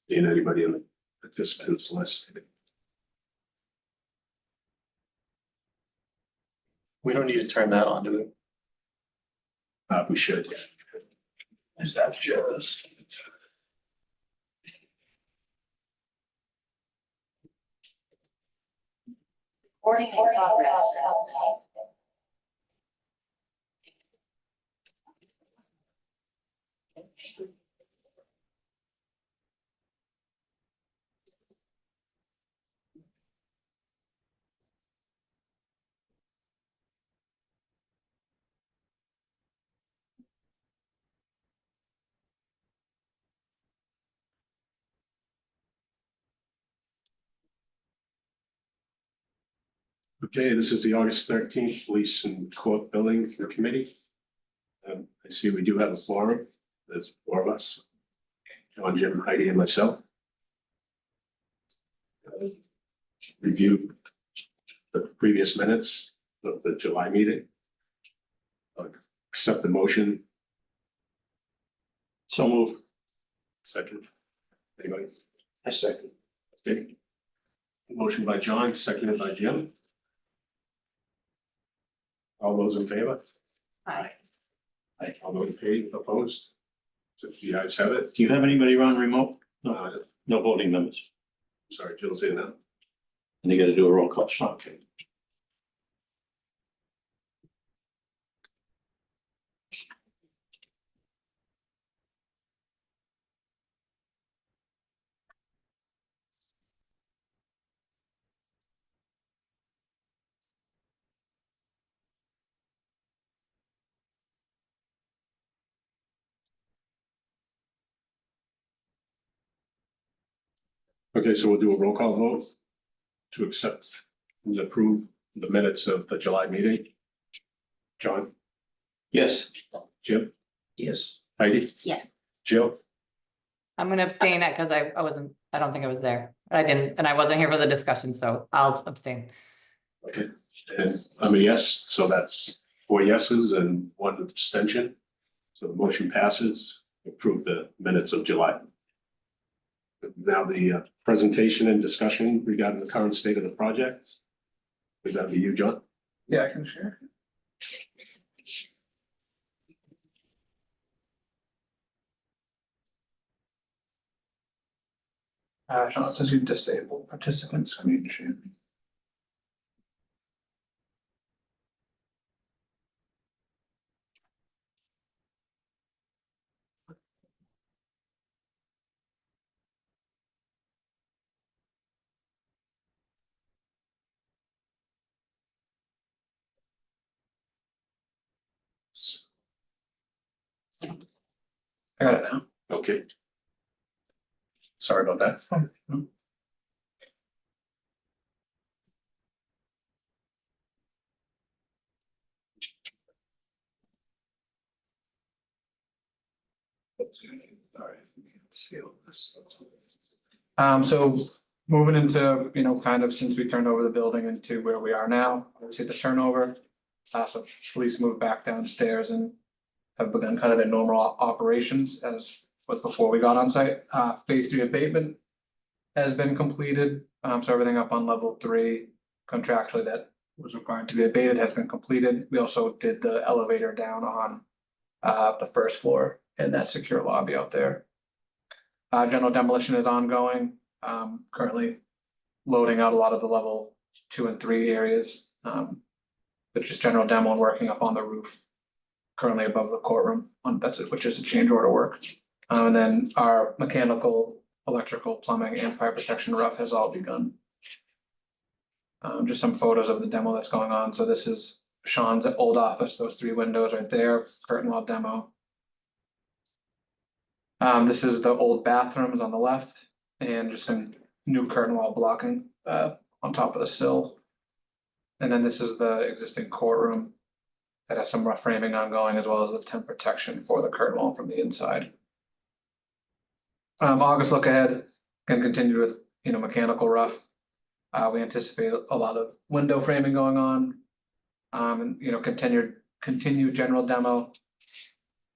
Seeing anybody on the participants list? We don't need to turn that on, do we? We should, yeah. Is that just? Recording in progress. Okay, this is the August 13th Police and Court Building Committee. I see we do have a forum. There's 4 of us. John, Jim, Heidi, and myself. Review the previous minutes of the July meeting. Accept the motion. So move. Second. Anybody? I second. Okay. Motion by John, seconded by Jim. All those in favor? Aye. Aye. All those opposed? So if you guys have it. Do you have anybody run remote? Uh, No voting members. Sorry, Jill's in now. And you gotta do a roll call. Okay. Okay, so we'll do a roll call vote to accept and approve the minutes of the July meeting. John, Yes. Jim, Yes. Heidi? Yes. Jill? I'm gonna abstain it because I don't think I was there. I didn't, and I wasn't here for the discussion, so I'll abstain. Okay, and I'm a yes, so that's 4 yeses and 1 abstention. So the motion passes, approve the minutes of July. Now the presentation and discussion regarding the current state of the project. Would that be you, John? Yeah, I can share. Sean, it says you disable participant screen share. I got it now. Okay. Sorry about that. All right, we can see all this. So moving into, kind of since we turned over the building into where we are now, obviously the turnover. So police moved back downstairs and have begun kind of their normal operations as was before we got on site. Phase 3 abatement has been completed. So everything up on level 3 contractually that was required to be abated has been completed. We also did the elevator down on the first floor in that secure lobby out there. General demolition is ongoing, currently loading out a lot of the level 2 and 3 areas. But just general demo and working up on the roof currently above the courtroom which is a change order work. And then our mechanical, electrical, plumbing and fire protection roof has all begun. Just some photos of the demo that's going on. So this is Sean's old office, those 3 windows right there, curtain wall demo. This is the old bathrooms on the left and just some new curtain wall blocking on top of the sill. And then this is the existing courtroom that has some rough framing ongoing as well as the temp protection for the curtain wall from the inside. August look ahead can continue with, mechanical rough. We anticipate a lot of window framing going on. And, continued general demo.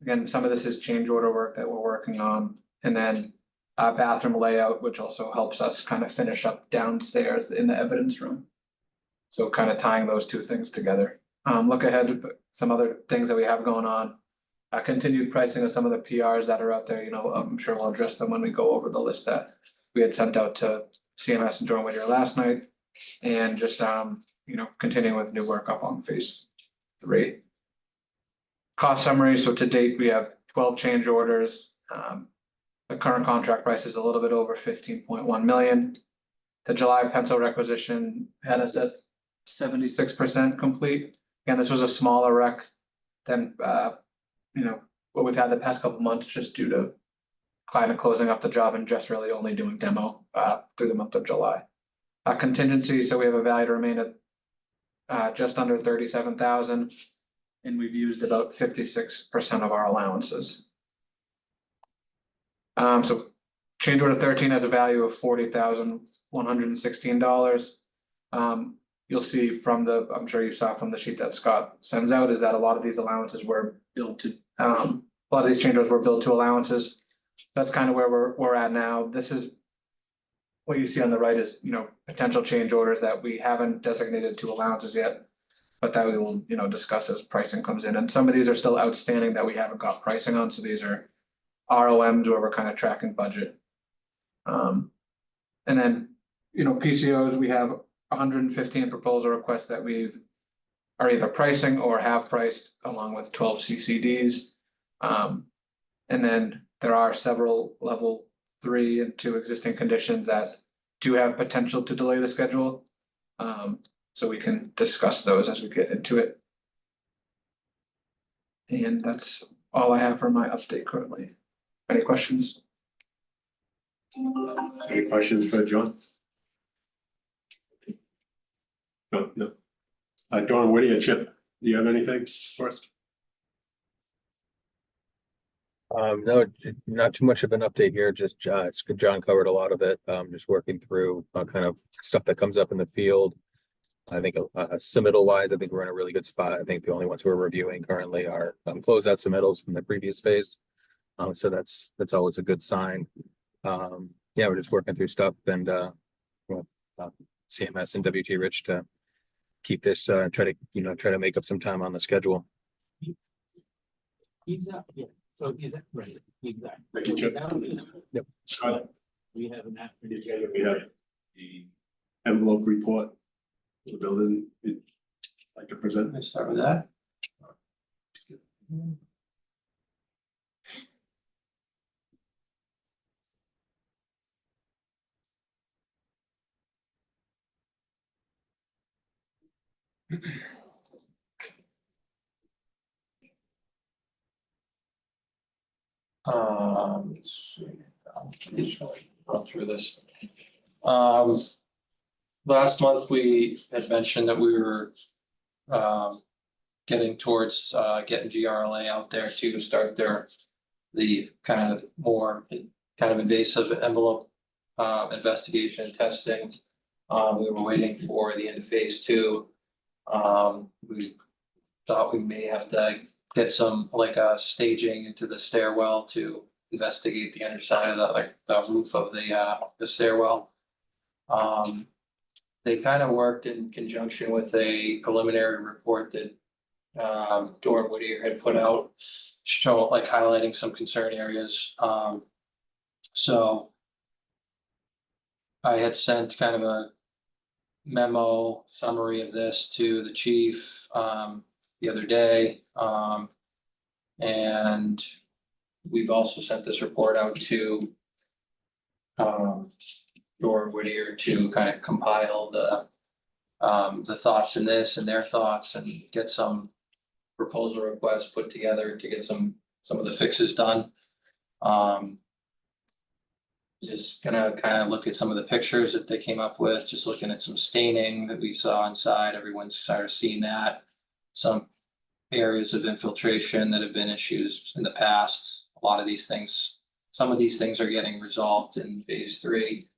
Again, some of this is change order work that we're working on, and then bathroom layout, which also helps us kind of finish up downstairs in the evidence room. So kind of tying those two things together. Look ahead, some other things that we have going on. Continued pricing of some of the PRs that are out there, I'm sure we'll address them when we go over the list that we had sent out to CMS and Jordan Whittier last night. And just, continuing with new work up on phase 3. Cost summary, so to date, we have 12 change orders. The current contract price is a little bit over 15.1 million. The July pencil requisition had us at 76% complete. Again, this was a smaller rec than, what we've had the past couple months, just due to client closing up the job and just really only doing demo through the month of July. Contingency, so we have a value to remain at just under 37,000, and we've used about 56% of our allowances. So change order 13 has a value of $40,116. You'll see from I'm sure you saw from the sheet that Scott sends out, is that a lot of these allowances were built to, a lot of these change orders were built to allowances. That's kind of where we're at now. This is what you see on the right is, potential change orders that we haven't designated to allowances yet, but that we will, discuss as pricing comes in. And some of these are still outstanding that we haven't got pricing on. So these are ROMs where we're kind of tracking budget. And then, PCOs, we have 115 proposal requests that are either pricing or have priced, along with 12 CCDs. And then there are several level 3 and 2 existing conditions that do have potential to delay the schedule. So we can discuss those as we get into it. And that's all I have for my update currently. Any questions? Any questions for John? No. Jordan Whittier, Chip, do you have anything for us? No, not too much of an update here, just John covered a lot of it, just working through kind of stuff that comes up in the field. I think submittal wise, I think we're in a really good spot. I think the only ones we're reviewing currently are closeout submittals from the previous phase. So that's always a good sign. Yeah, we're just working through stuff and CMS and WT Rich to keep this, try to make up some time on the schedule. Exactly. So is that right? Exactly. Thank you, Chip. Yep. Scott, We have an app. we have the envelope report for the building. You'd like to present? Let's start with that. Let's see. I'll just run through this. Last month, we had mentioned that we were getting towards getting GRLA out there to start the kind of more kind of invasive envelope investigation and testing. We were waiting for the end of phase 2. We thought we may have to get some staging into the stairwell to investigate the underside of the roof of the stairwell. They kind of worked in conjunction with a preliminary report that Jordan Whittier had put out, highlighting some concern areas. So I had sent kind of a memo summary of this to the chief the other day. And we've also sent this report out to Jordan Whittier to kind of compile the thoughts in this and their thoughts and get some proposal requests put together to get some of the fixes done. Just gonna kind of look at some of the pictures that they came up with, just looking at some staining that we saw inside. Everyone's sort of seen that. Some areas of infiltration that have been issues in the past. A lot of these things, some of these things are getting resolved in phase 3.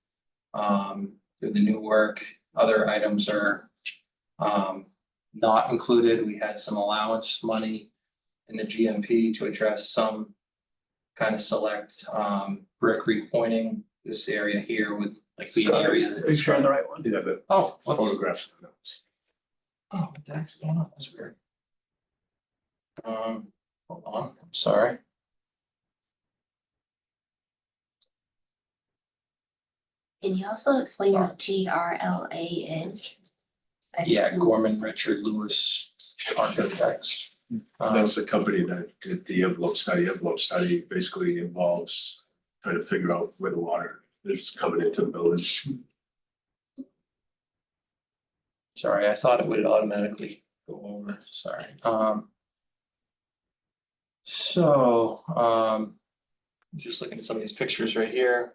Through the new work, other items are not included. We had some allowance money in the GMP to address some kind of select brick repointing this area here with like the area. Are you sure on the right one? Yeah, the Oh, whoops. photographs. Oh, what the heck's going on? That's weird. Hold on, I'm sorry. Can you also explain what GRLA is? Yeah, Gorman, Richard, Lewis, Architects. That's the company that did the envelope study. Envelope study basically involves trying to figure out where the water is coming into the building. Sorry, I thought it would automatically go over, sorry. Just looking at some of these pictures right here.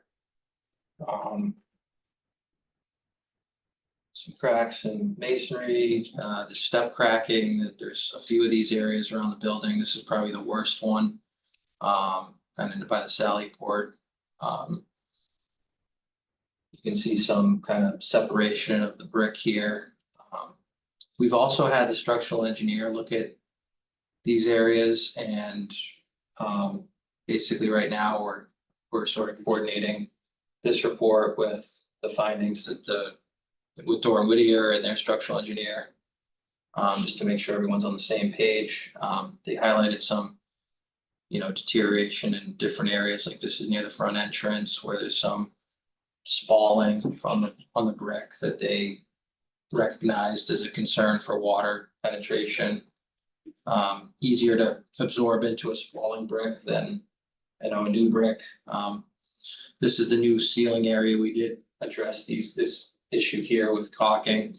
Some cracks in masonry, the step cracking, that there's a few of these areas around the building. This is probably the worst one. Kind of by the Sally Port. You can see some kind of separation of the brick here. We've also had the structural engineer look at these areas and basically right now we're sort of coordinating this report with the findings that with Dora Whittier and their structural engineer. Just to make sure everyone's on the same page. They highlighted some, deterioration in different areas, like this is near the front entrance where there's some spalling on the brick that they recognized as a concern for water penetration. Easier to absorb into a spalling brick than, a new brick. This is the new ceiling area. We did address this issue here with caulking.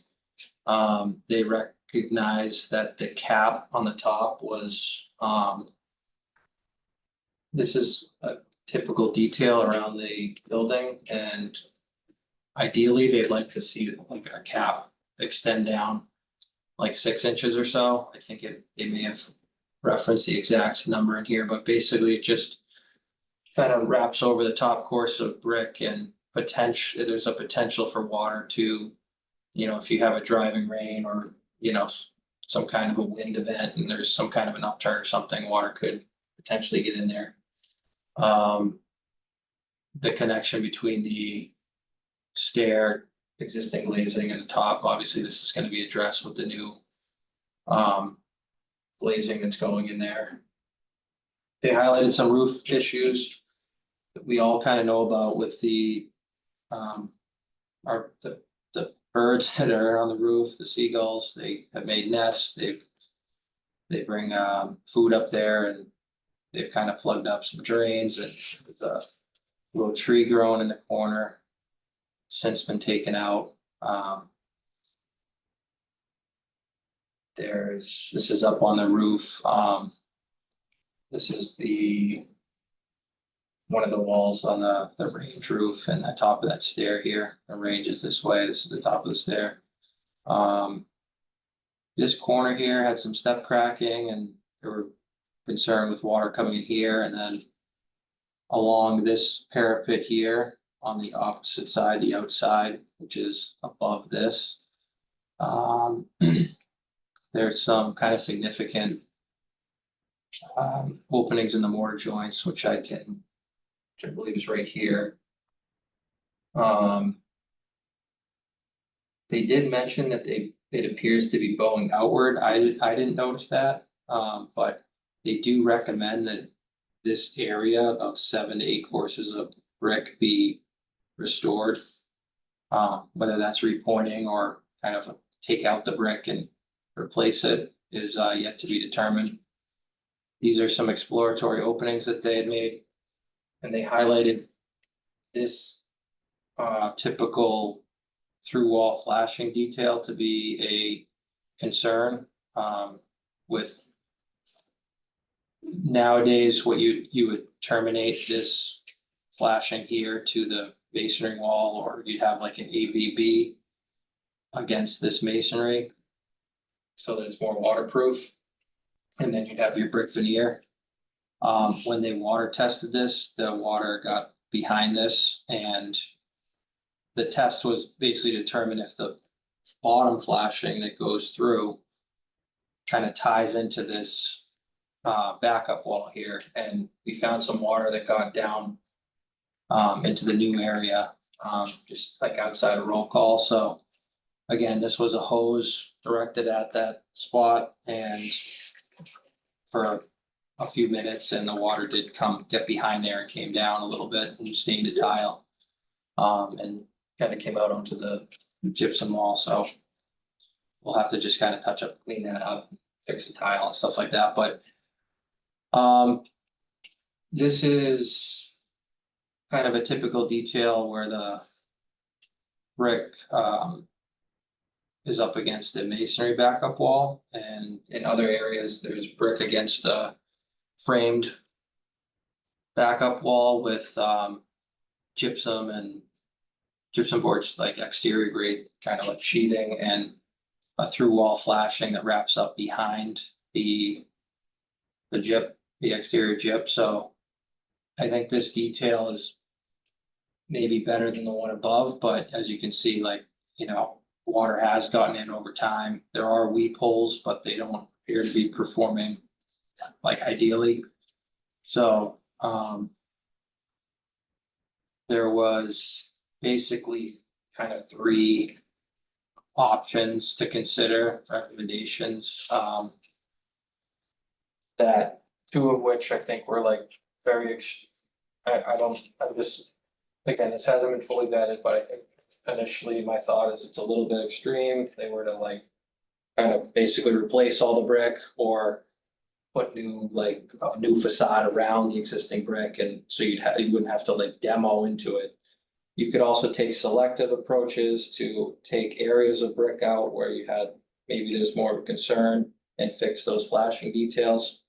They recognized that the cap on the top was, this is a typical detail around the building, and ideally they'd like to see like a cap extend down like 6 inches or so. I think they may have referenced the exact number in here, but basically it just kind of wraps over the top course of brick, and there's a potential for water to, if you have a driving rain or, some kind of a wind event and there's some kind of an upturn or something, water could potentially get in there. The connection between the stair, existing glazing and the top, obviously this is going to be addressed with the new glazing that's going in there. They highlighted some roof issues that we all kind of know about with the birds that are on the roof, the seagulls. They have made nests. They bring food up there, and they've kind of plugged up some drains, and the little tree growing in the corner since been taken out. This is up on the roof. This is one of the walls on the range roof, and the top of that stair here. The range is this way. This is the top of the stair. This corner here had some step cracking, and they were concerned with water coming in here, and then along this parapet here on the opposite side, the outside, which is above this. There's some kind of significant openings in the mortar joints, which I believe is right here. They did mention that it appears to be bowing outward. I didn't notice that, but they do recommend that this area, about 7 to 8 courses of brick, be restored. Whether that's repointing or kind of take out the brick and replace it is yet to be determined. These are some exploratory openings that they had made, and they highlighted this typical through wall flashing detail to be a concern. With nowadays, what you would terminate this flashing here to the masonry wall, or you'd have like an AVB against this masonry so that it's more waterproof, and then you'd have your brick veneer. When they water tested this, the water got behind this, and the test was basically to determine if the bottom flashing that goes through kind of ties into this backup wall here, and we found some water that got down into the new area, just like outside of roll call, so. Again, this was a hose directed at that spot and for a few minutes, and the water did get behind there and came down a little bit and stained the tile. And kind of came out onto the gypsum wall, so we'll have to just kind of touch up, clean that up, fix the tile and stuff like that, but this is kind of a typical detail where the brick is up against the masonry backup wall, and in other areas, there's brick against the framed backup wall with gypsum and gypsum boards, like exterior grade, kind of like sheathing, and a through wall flashing that wraps up behind the exterior gyp, so I think this detail is maybe better than the one above, but as you can see, like, water has gotten in over time. There are weep holes, but they don't appear to be performing like ideally. So, there was basically kind of 3 options to consider, recommendations, that 2 of which I think were like very, again, this hasn't been fully vetted, but I think initially my thought is it's a little bit extreme. If they were to like kind of basically replace all the brick or put a new facade around the existing brick, and so you wouldn't have to like demo into it. You could also take selective approaches to take areas of brick out where you had, maybe there's more of a concern, and fix those flashing details.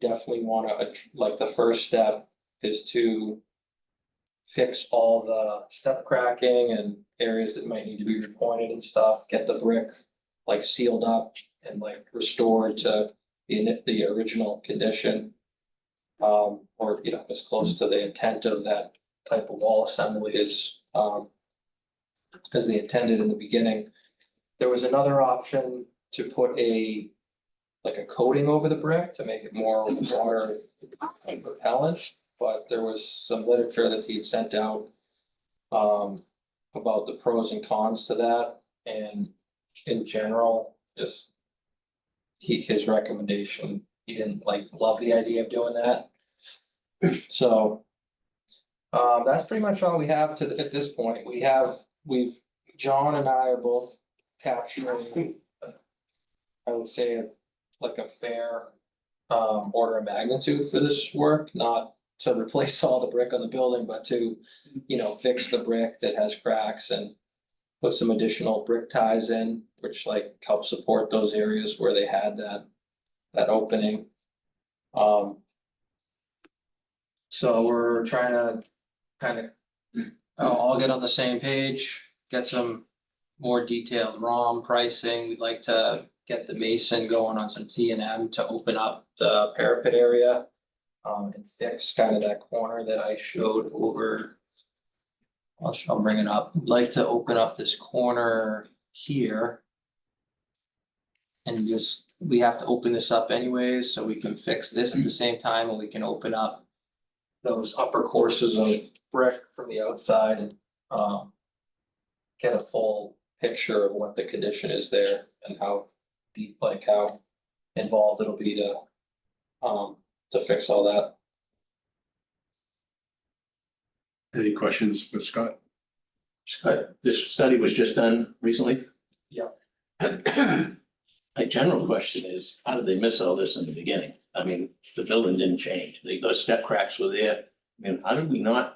Definitely wanna, like, the first step is to fix all the step cracking and areas that might need to be repointed and stuff, get the brick like sealed up and like restored to the original condition. Or, as close to the intent of that type of wall assembly is, as they intended in the beginning. There was another option to put a coating over the brick to make it more water repellent, but there was some literature that he had sent out about the pros and cons to that, and in general, just his recommendation, he didn't love the idea of doing that. So that's pretty much all we have at this point. John and I are both capturing, I would say, like a fair order of magnitude for this work, not to replace all the brick on the building, but to, fix the brick that has cracks and put some additional brick ties in, which help support those areas where they had that opening. So we're trying to kind of all get on the same page, get some more detailed ROM pricing. We'd like to get the mason going on some T&M to open up the parapet area. And fix kind of that corner that I showed over. I'll bring it up. I'd like to open up this corner here. And we have to open this up anyways, so we can fix this at the same time, and we can open up those upper courses of brick from the outside and get a full picture of what the condition is there and how deep, how involved it'll be to fix all that. Any questions for Scott? Scott, this study was just done recently? Yeah. My general question is, how did they miss all this in the beginning? I mean, the building didn't change. Those step cracks were there. I mean, how did we not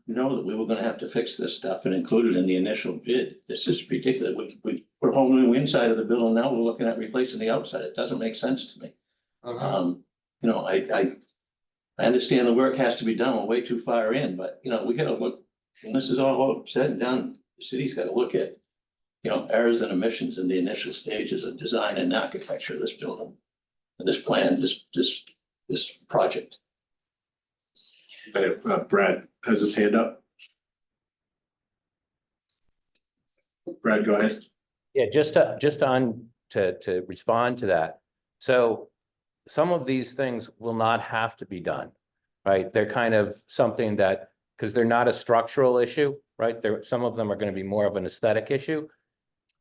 know that we were gonna have to fix this stuff and include it in the initial bid? This is ridiculous. We put a whole new inside of the building. Now we're looking at replacing the outside. It doesn't make sense to me. I understand the work has to be done. We're way too far in, but we gotta look, when this is all said and done, the city's gotta look at, errors and omissions in the initial stages of design and architecture of this building. And this plan, this project. Brad has his hand up. Brad, go ahead. Yeah, to respond to that. So some of these things will not have to be done, right? They're kind of something that, because they're not a structural issue, right? Some of them are going to be more of an aesthetic issue.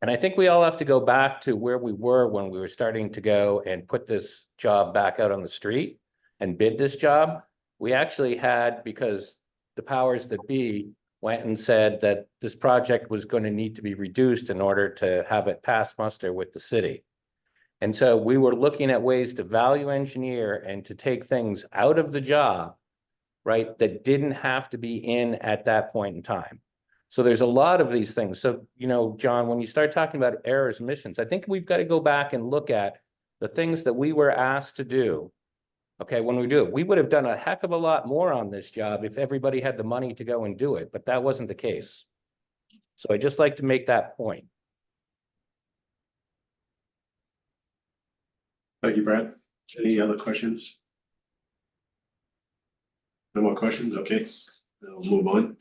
And I think we all have to go back to where we were when we were starting to go and put this job back out on the street and bid this job. We actually had, because the powers that be went and said that this project was going to need to be reduced in order to have it pass muster with the city. And so we were looking at ways to value engineer and to take things out of the job, right, that didn't have to be in at that point in time. So there's a lot of these things. So, you know, John, when you start talking about errors, omissions, I think we've got to go back and look at the things that we were asked to do. Okay, when we do it, we would have done a heck of a lot more on this job if everybody had the money to go and do it, but that wasn't the case. So I just like to make that point. Thank you, Brad. Any other questions? No more questions? Okay, we'll move on.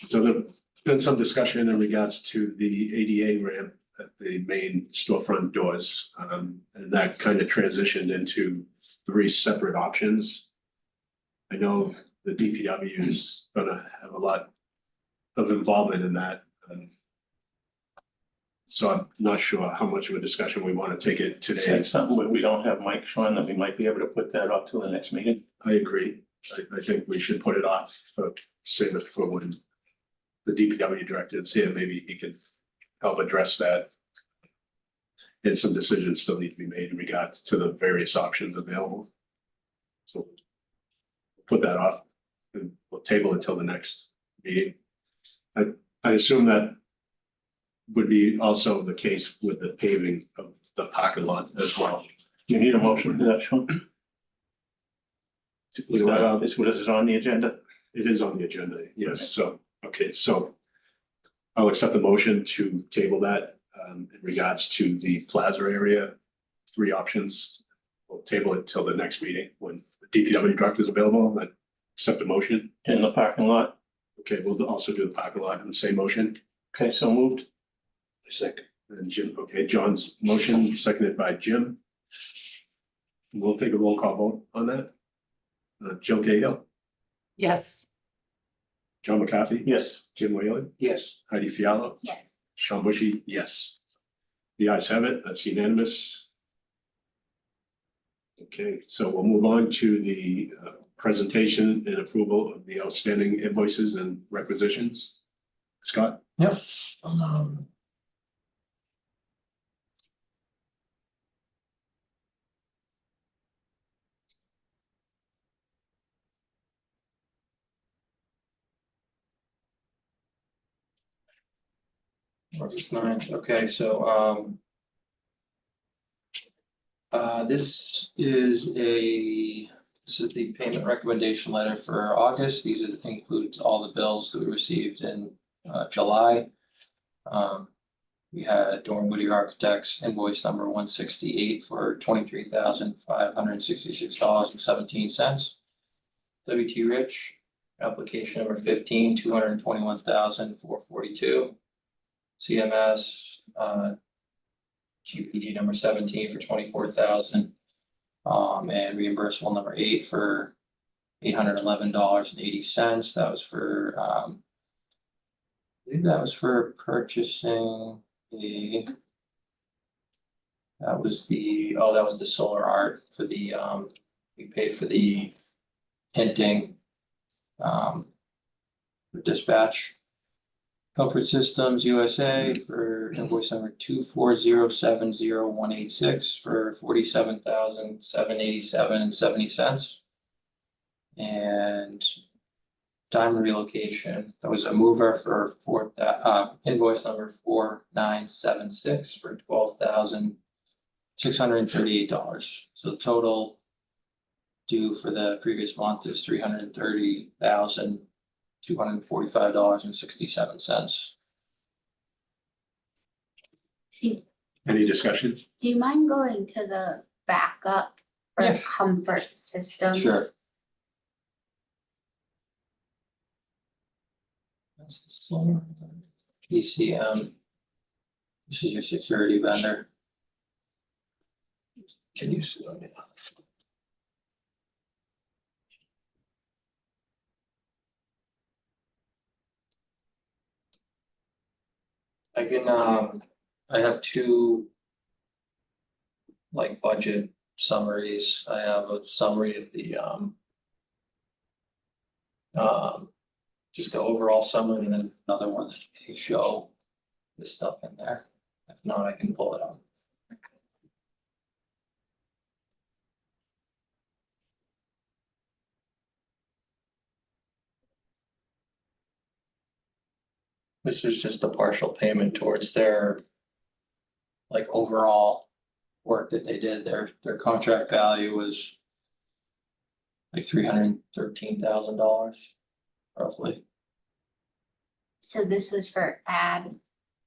So there's been some discussion in regards to the ADA ramp at the main storefront doors. And that kind of transitioned into 3 separate options. I know the DPW is gonna have a lot of involvement in that. So I'm not sure how much of a discussion we want to take it Is today. that something where we don't have Mike Sean, that we might be able to put that off till the next meeting? I agree. I think we should put it off, save it for when the DPW director is here, maybe he can help address that. And some decisions still need to be made in regards to the various options available. So put that off and we'll table it till the next meeting. I assume that would be also the case with the paving of the parking lot as well. You need a motion for that, Sean? This is on the agenda. It is on the agenda, yes, so, okay, so I'll accept the motion to table that in regards to the plaza area, 3 options. We'll table it till the next meeting when the DPW director is available, and accept the motion. In the parking lot. Okay, we'll also do the parking lot in the same motion. Okay, so moved. Second. And Jim, okay, John's motion, seconded by Jim. We'll take a roll call vote on that. Jill Cahill, Yes. John McCarthy. Yes. Jim Whaley, Yes. Heidi Fiallo, Yes. Sean Bushy, yes. The ayes have it, that's unanimous. Okay, so we'll move on to the presentation and approval of the outstanding invoices and requisitions. Scott? Yep. March 9th, okay, so, this is the payment recommendation letter for August. These includes all the bills that we received in, July. We had Dorn Whittier Architects invoice number 168 for $23,566.17. WT Rich, application number 15, $221,442. CMS, GPD number 17 for 24,000. And reimbursable number 8 for $811.80. That was for, I believe that was for purchasing that was the solar art for the, we paid for the hinting, the dispatch. Comfort Systems USA for invoice number 240700186 for $47,787.70. And Diamond Relocation, that was a mover for invoice number 4976 for $12,638. So the total due for the previous month is $330,245.67. Any discussion? Do you mind going to the backup for Yeah. Comfort Systems? Sure. That's the solar. ECM. This is your security vendor. Can you see? Oh, yeah. I can, I have two. Like budget summaries. I have a summary of the, just the overall summary and then another one that may show the stuff in there. If not, I can pull it up. This is just a partial payment towards their like overall work that they did. Their contract value was like $313,000 roughly. So this was for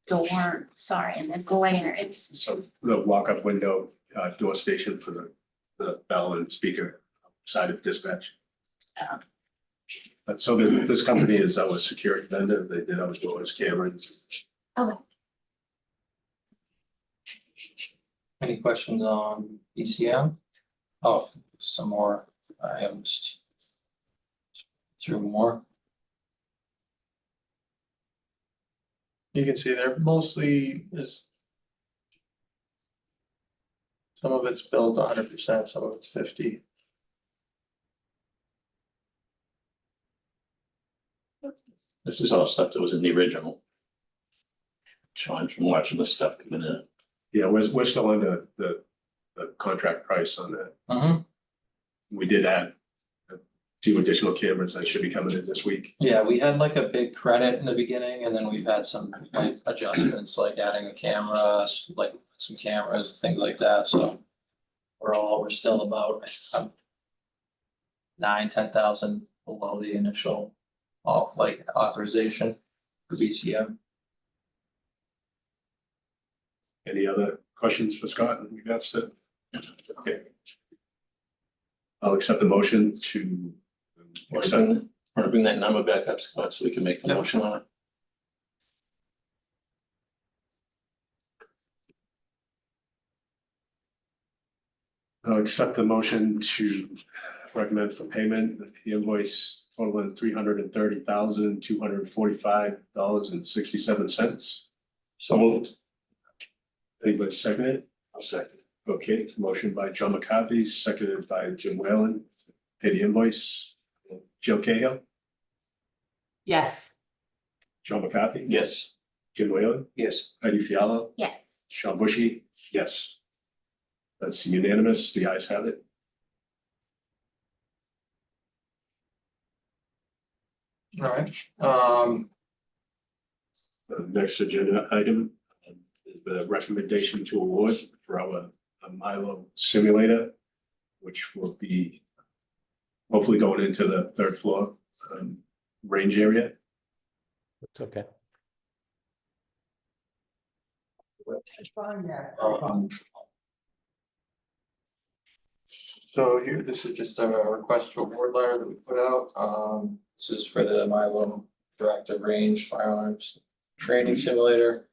door, sorry, and the glare, it's, So the walk-up window, door station for the bell and speaker side of dispatch. um, But so this company is our security vendor. They did our doors, cameras. okay. Any questions on ECM? Oh, some more items. Through more. You can see they're mostly is. Some of it's built 100%, some of it's 50. This is all stuff that was in the original. Sean, from watching this stuff coming in. Yeah, we're still under the contract price on that. Mm-hmm. We did add 2 additional cameras that should be coming in this week. Yeah, we had like a big credit in the beginning and then we've had some like adjustments, like adding a camera, like some cameras, things like that, so. We're still about 9-10,000 below the initial authorization for BCM. Any other questions for Scott in regards to? Okay. I'll accept the motion to accept. Want to bring that number back up, Scott, so we can make the Yep. motion on it? I'll accept the motion to recommend for payment, the invoice totaling $330,245.67. So moved. Anybody second it? I'll second. Okay, motion by John McCarthy, seconded by Jim Whalen. Pay the invoice. Jill Cahill, Yes. John McCarthy. Yes. Jim Whalen, Yes. Heidi Fiallo, Yes, Sean Bushy, yes. That's unanimous, the ayes have it. All right, The next agenda item is the recommendation to award for our Milo simulator, which will be hopefully going into the 3rd floor range area. It's okay. um. So here, this is just a request to award letter that we put out, this is for the Milo Interactive Range Firearms Training Simulator.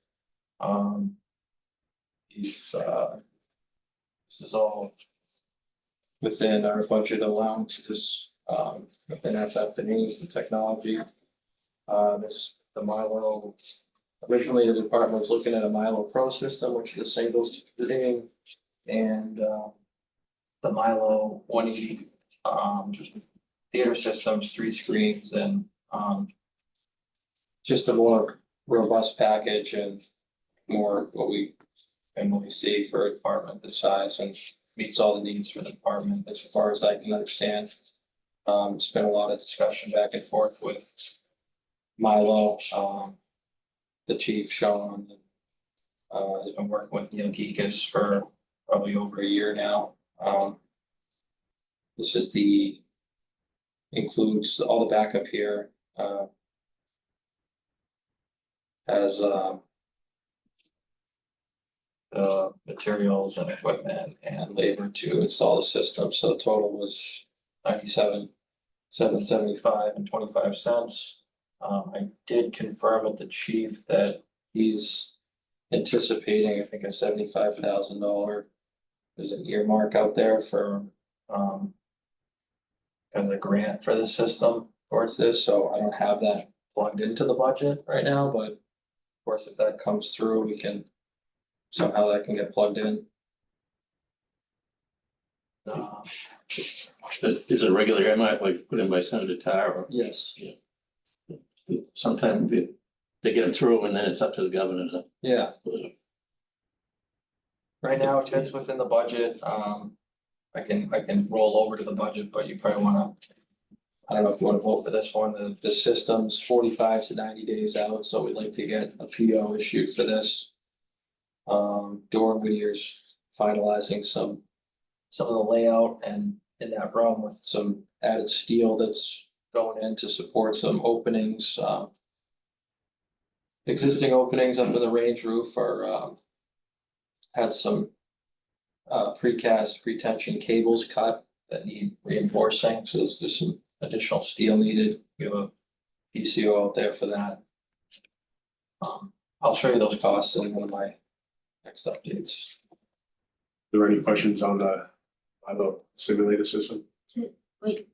If, this is all within our budget allowances, within FF&E, the technology. The Milo, originally the department was looking at a Milo Pro system, which is a single screen, and, the Milo 180, theater systems, 3 screens, and, just a more robust package and more what we normally see for a department this size and meets all the needs for the department as far as I can understand. It's been a lot of discussion back and forth with Milo, the chief, Sean, has been working with Neil Geekus for probably over a year now. This is includes all the backup here, has, materials and equipment and labor to install the system, so the total was $97,775.25. I did confirm with the chief that he's anticipating, I think, a $75,000. There's an earmark out there for, as a grant for the system towards this, so I don't have that plugged into the budget right now, but of course, if that comes through, we can, somehow that can get plugged in. Is a regular earmark like put in by Senator Tar or Yes, sometimes they get them through and then it's up to the governor to yeah, put it. right now it fits within the budget, I can roll over to the budget, but you probably wanna. I don't know if you wanna vote for this one, the system's 45 to 90 days out, so we'd like to get a PO issued for this. Doran Whittier's finalizing some of the layout and in that room with some added steel that's going in to support some openings, existing openings under the range roof are, had some precast pretension cables cut that need reinforcing, so there's some additional steel needed. We have a PCO out there for that. I'll show you those costs in one of my next updates. Are there any questions on the simulator system? Wait,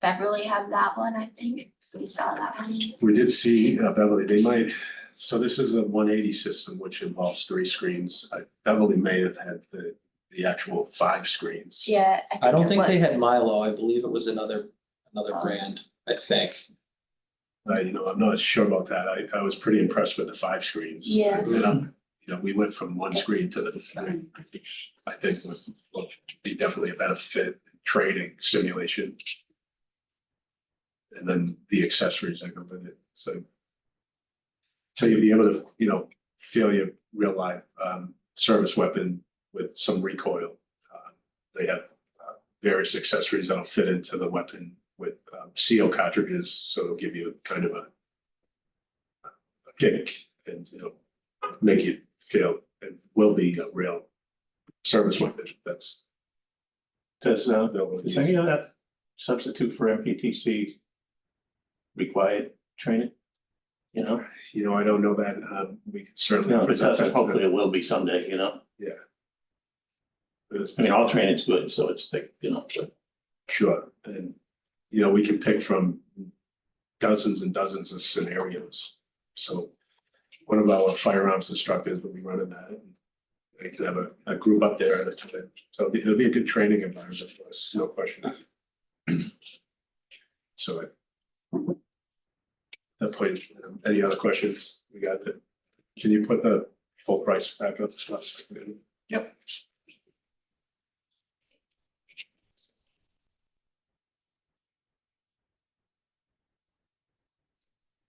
Beverly have that one, I think. We saw that one. We did see Beverly, they might, so this is a 180 system, which involves 3 screens. Beverly may have had the actual 5 screens. Yeah. I don't it think they was. had Milo, I believe it was another Oh. brand, I think. I'm not sure about that. I was pretty impressed with the 5 screens. Yeah. And, we went from 1 screen to the 3, which I think will be definitely a benefit, training, simulation. And then the accessories that go with it, so. So you'll be able to, feel your real life service weapon with some recoil. They have various accessories that'll fit into the weapon with seal cartridges, so it'll give you kind of a kick and, make you feel it will be a real service weapon. Does Is any of that substitute for MPTC required training? I don't know that, we can certainly. No, it present doesn't. that to them. Hopefully it will be someday, Yeah. But it's- I mean, all training's good, so it's like, but Sure, and, we can pick from dozens and dozens of scenarios. So one of our firearms instructors will be running that. And they can have a group up there at a time. So it'll be a good training environment for us, no question. So at that point, any other questions? We got it. Can you put the full price back up? Yep.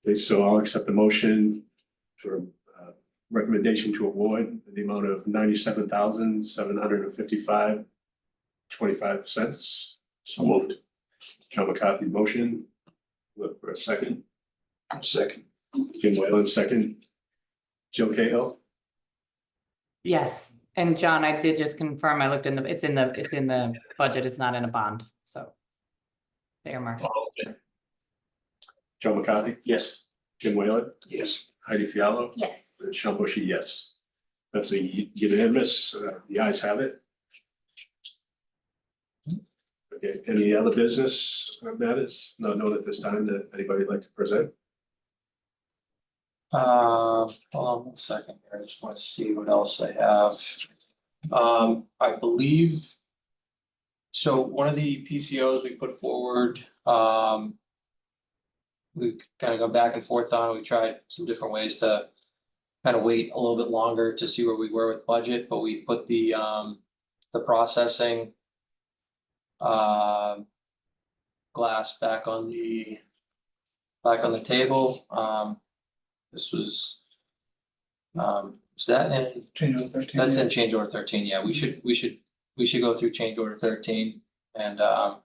Okay, so I'll accept the motion for recommendation to award the amount of 97,755.25. so moved. John McCarthy motion. Look for a second. Second. Jim Whalen second. Jill Cahill. Yes, and John, I did just confirm, I looked it's in the budget, it's not in a bond, so. There, Mark. John McCarthy. Yes. Jim Whalen. Yes. Heidi Fiallo. Yes. And Sean Bushy, yes. That's a unanimous, the ayes have it. Okay, any other business matters? Not known at this time that anybody would like to present? Hold on 1 second here, I just want to see what else I have. I believe. So one of the PCOs we put forward, we kind of go back and forth on, we tried some different ways to kind of wait a little bit longer to see where we were with budget, but we put the processing glass back on the table. This was, is that in? Change order 13. That's in change order 13, yeah, we should go through change order 13, and I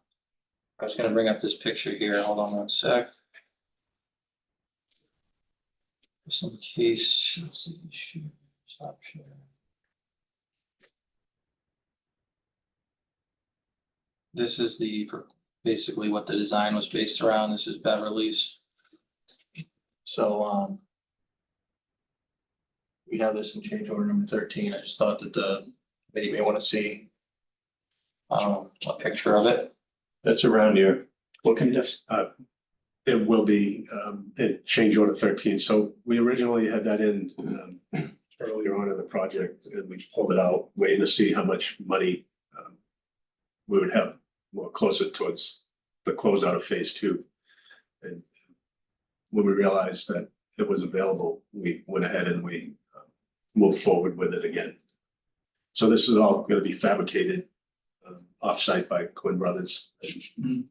was gonna bring up this picture here, hold on 1 sec. Just in case, let's see, stop share. This is basically what the design was based around, this is Beverly's. So, we have this in change order number 13. I just thought that the committee may want to see a picture of it. That's around your booking list. It will be, it change order 13. So we originally had that in, earlier on in the project and we pulled it out, waiting to see how much money, we would have more closer towards the closeout of phase 2. And when we realized that it was available, we went ahead and we moved forward with it again. So this is all going to be fabricated offsite by Quinn Brothers.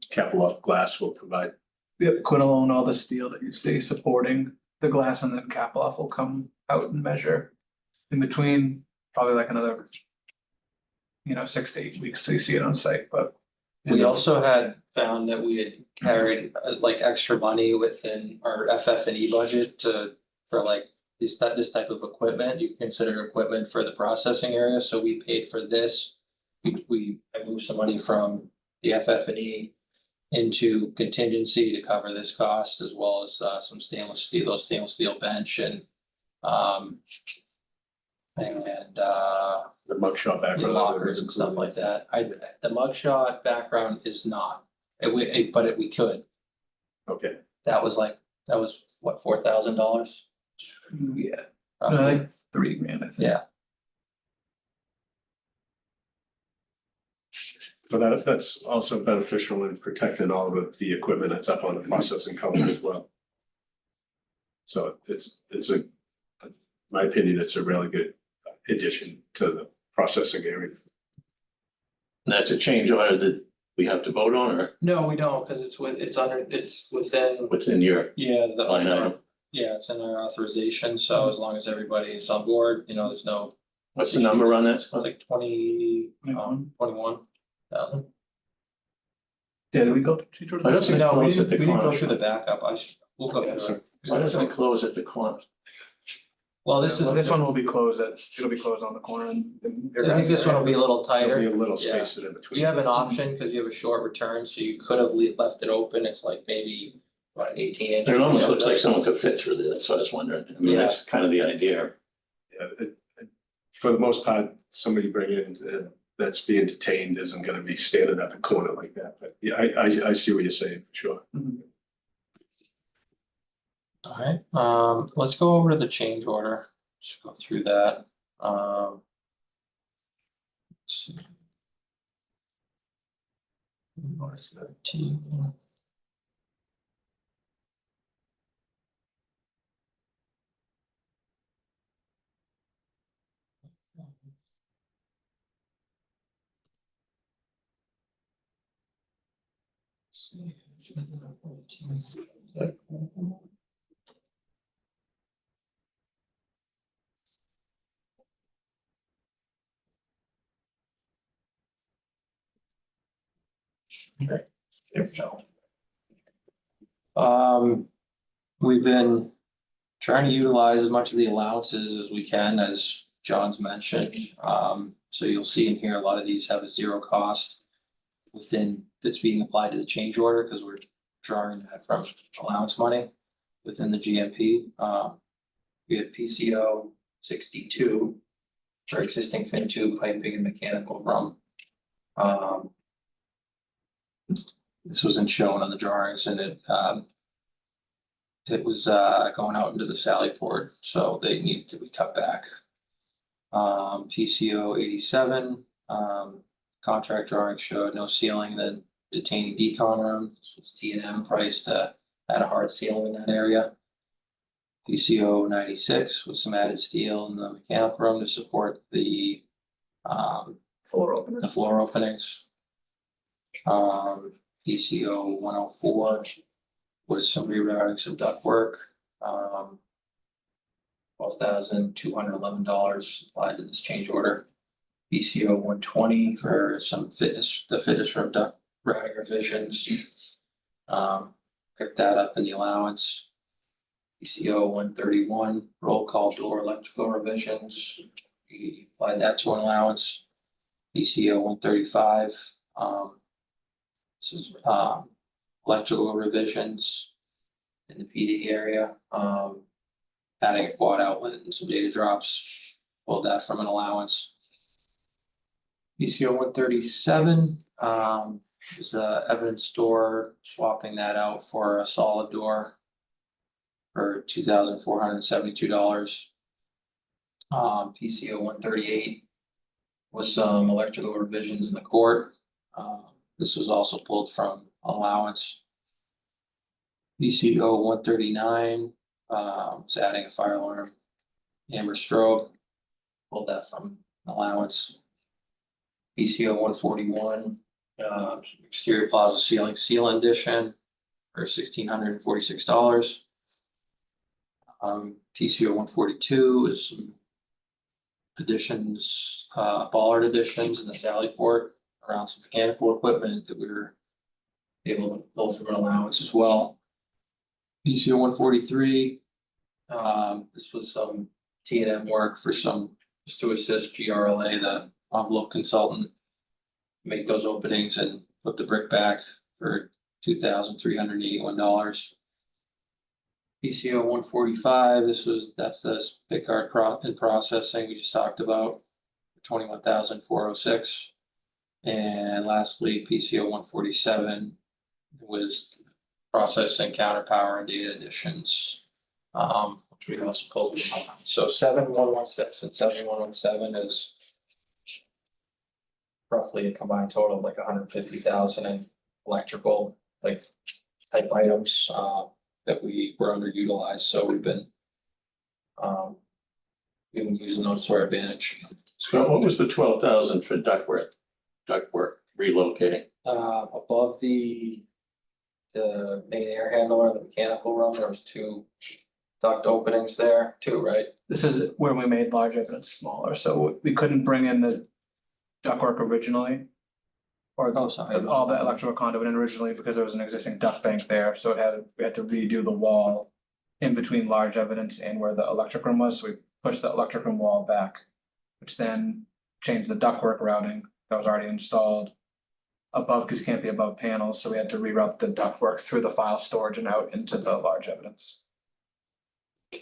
Capital Glass will provide. Yep, Quinn will own all the steel that you see supporting the glass, and then Kaploff will come out and measure in between, probably like another 6 to 8 weeks till you see it on site, but. We also had found that we had carried like extra money within our FF&E budget for like this type of equipment. You can consider equipment for the processing area, so we paid for this. I moved some money from the FF&E into contingency to cover this cost, as well as some stainless steel bench and The mug shop background. lockers and stuff like that. The mugshot background is not, but we could. Okay, That was what, $4,000? Yeah, like $3,000, I think. Yeah, but that's also beneficial in protecting all of the equipment that's up on the processing cover as well. So it's my opinion, it's a really good addition to the processing area. And that's a change order that we have to vote on or no, we don't, because it's within, within your yeah, line item? yeah, it's in our authorization, so as long as everybody's on board, there's no, What's the number on that? it's like 21,000. Yeah, did we go through? Why doesn't it No, we close at didn't, the we didn't go corner? through the backup, we'll go through it. Why doesn't it close at the corner? Well, this is, This one will be closed it'll be closed on the corner and. I think this one will be a little There'll tighter. be a little Yeah. space in between. You have an option because you have a short return, so you could have left it open. It's like maybe, what, 18 inches? It almost looks like someone could fit through there, that's what I was wondering. I mean, that's kind of the idea. Yeah, for the most part, somebody bring in that's being detained isn't gonna be standing at the corner like that, but yeah, I see what you're saying, for sure. Alright, let's go over to the change order, just go through that, let's see. North 13. Okay, there we go. We've been trying to utilize as much of the allowances as we can, as John's mentioned. So you'll see in here, a lot of these have a zero cost that's being applied to the change order, because we're drawing that from allowance money within the GMP. We had PCO 62 for existing fin tube piping and mechanical room. This wasn't shown on the drawings, and it was going out into the Sally Port, so they needed to be cut back. PCO 87, contract drawing showed no ceiling in the detaining decon room. This was T&M price to add a hard ceiling in that area. PCO 96 with some added steel in the mechanical room to support the Floor opener. the floor openings. PCO 104 with some rerouting, some duct work. $12,211 applied to this change order. PCO 120 for some the fitness for duct routing revisions. Picked that up in the allowance. PCO 131 roll call door electrical revisions. We applied that to an allowance. PCO 135. This is electrical revisions in the PD area. adding a quad outlet and some data drops, pulled that from an allowance. PCO 137, is a evidence store, swapping that out for a solid door for $2,472. PCO 138 was some electrical revisions in the court. This was also pulled from allowance. PCO 139, was adding a fire alarm, amber strobe, pulled that from allowance. PCO 141, exterior plaza ceiling sealant addition for $1,646. PCO 142 is some additions, bollard additions in the Sally port around some mechanical equipment that we were able to pull from an allowance as well. PCO 143, this was some T&M work for some, just to assist GRLA, the envelope consultant, make those openings and put the brick back for $2,381. PCO 145, that's the spit guard in processing we just talked about, $21,406. And lastly, PCO 147 was processing counter power and data additions, which we also pulled. So 7116 and 7117 is roughly a combined total of like 150,000 in electrical, like type items, that we were underutilized, so we've been using those to our advantage. Scott, what was the 12,000 for ductwork relocating? Above the main air handler, the mechanical room, there was 2 duct openings there too, right? This is where we made large evidence smaller, so we couldn't bring in the ductwork originally. Or Oh, sorry. all the electrical conduit in originally because there was an existing duct bank there, so we had to redo the wall in between large evidence and where the electric room was, so we pushed the electric room wall back, which then changed the ductwork routing that was already installed above, because you can't be above panels, so we had to reroute the ductwork through the file storage and out into the large evidence.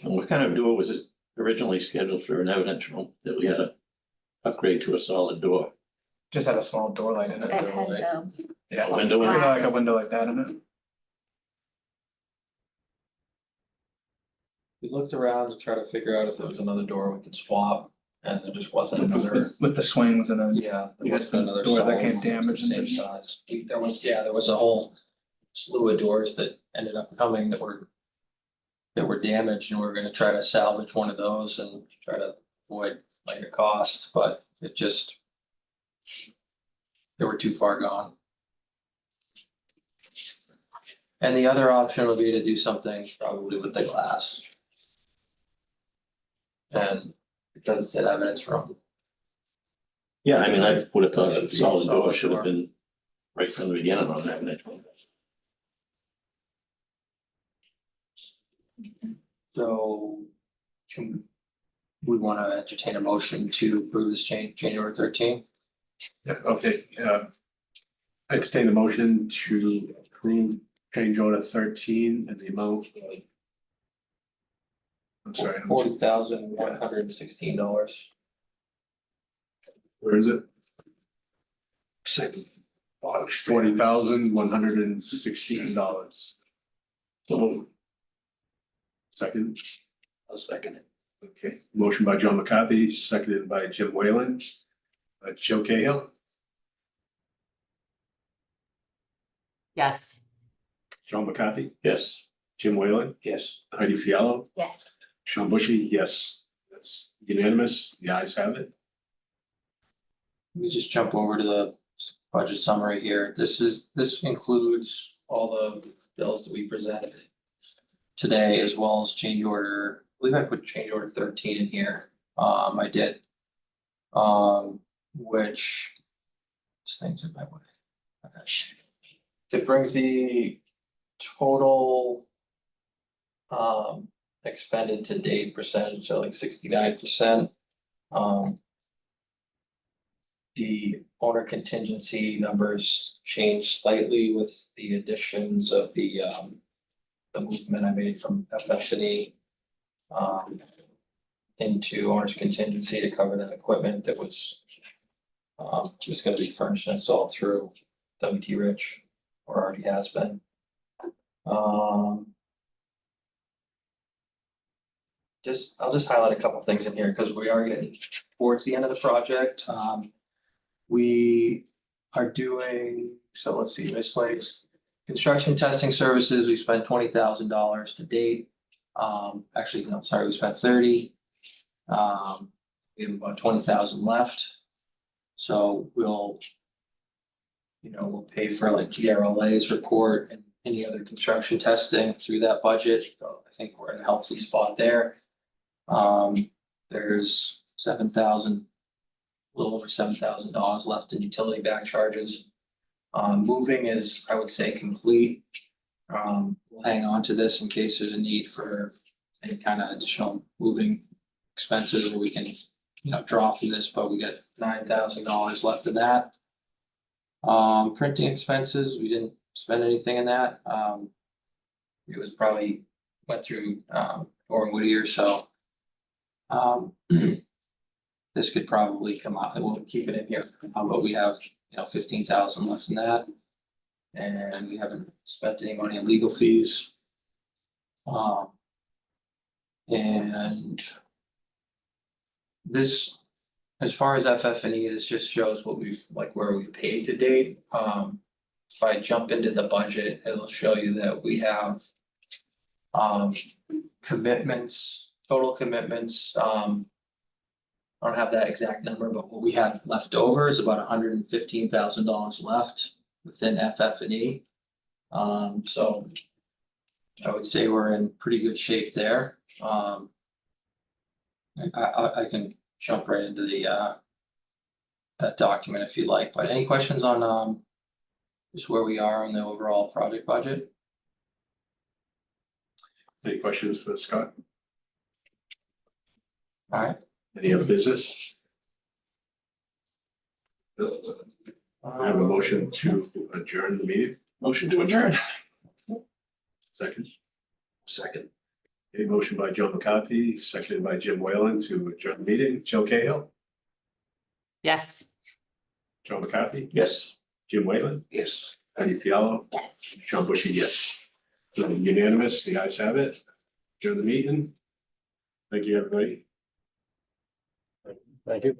And what kind of door was it originally scheduled for an evidence room that we had to upgrade to a solid door? Just had a small door light in it. That has Yeah, A window in it? like a window like that in it. We looked around to try to figure out if there was another door we could swap, and there just wasn't another. With the swings and then. Yeah, You there had wasn't another door that solid came one that was damaged the and same then- size. There was a whole slew of doors that ended up coming that were damaged, and we are gonna try to salvage one of those and try to avoid like a cost, but it just, they were too far gone. And the other option would be to do something probably with the glass. And because it's an evidence room. Yeah, I mean, I would have thought a solid door Solid should have door. been right from the beginning on that evidence room. So we want to entertain a motion to approve this change January 13th. Yeah, okay, I entertain a motion to approve change order 13 and the amount of. I'm sorry. $40,116. Where is it? $40,116. So Second, I'll second it. okay, motion by John McCarthy, seconded by Jim Whalen. Joe Cahill, Yes. John McCarthy, Yes. Jim Whalen, Yes. Heidi Fiallo, yes. Sean Bushy, yes. That's unanimous, the ayes have it. Let me just jump over to the budget summary here. This includes all the bills that we presented today, as well as change order. I believe I put change order 13 in here. I did. Which this thing's in my way. Okay. It brings the total expended to date percentage to like 69%. The owner contingency numbers changed slightly with the additions of the movement I made from FF&E into owner's contingency to cover that equipment that was just gonna be furnished and installed through WT Rich, or already has been. I'll just highlight a couple things in here, because we are getting towards the end of the project. We are doing, so let's see, miscellaneous construction testing services, we spent $20,000 to date. Actually, no, sorry, we spent 30. We have about 20,000 left. So we'll pay for like GRLA's report and any other construction testing through that budget. So I think we're in a healthy spot there. There's 7,000, a little over $7,000 left in utility back charges. Moving is, I would say, complete. We'll hang on to this in case there's a need for any kind of additional moving expenses, or we can, draw from this, but we got $9,000 left in that. Printing expenses, we didn't spend anything in that. It was probably went through Orrin Whittier, so this could probably come out, and we'll keep it in here, but we have 15,000 left in that. And we haven't spent any money on legal fees. And this, as far as FF&E, this just shows what where we've paid to date. If I jump into the budget, it'll show you that we have commitments, total commitments. I don't have that exact number, but what we have left over is about $115,000 left within FF&E. So I would say we're in pretty good shape there. I can jump right into the that document if you like, but any questions on just where we are on the overall project budget? Any questions for Scott? All right. Any other business? I have a motion to adjourn the meeting. Motion to adjourn. Second. Second. A motion by Joe McCarthy, seconded by Jim Whalen to adjourn the meeting. Joe Cahill, Yes. Joe McCarthy, Yes. Jim Whalen, Yes. Patty Fiallo, Yes. Sean Bushy, yes. So unanimous, the ayes have it. Adjourn the meeting. Thank you, everybody. Thank you.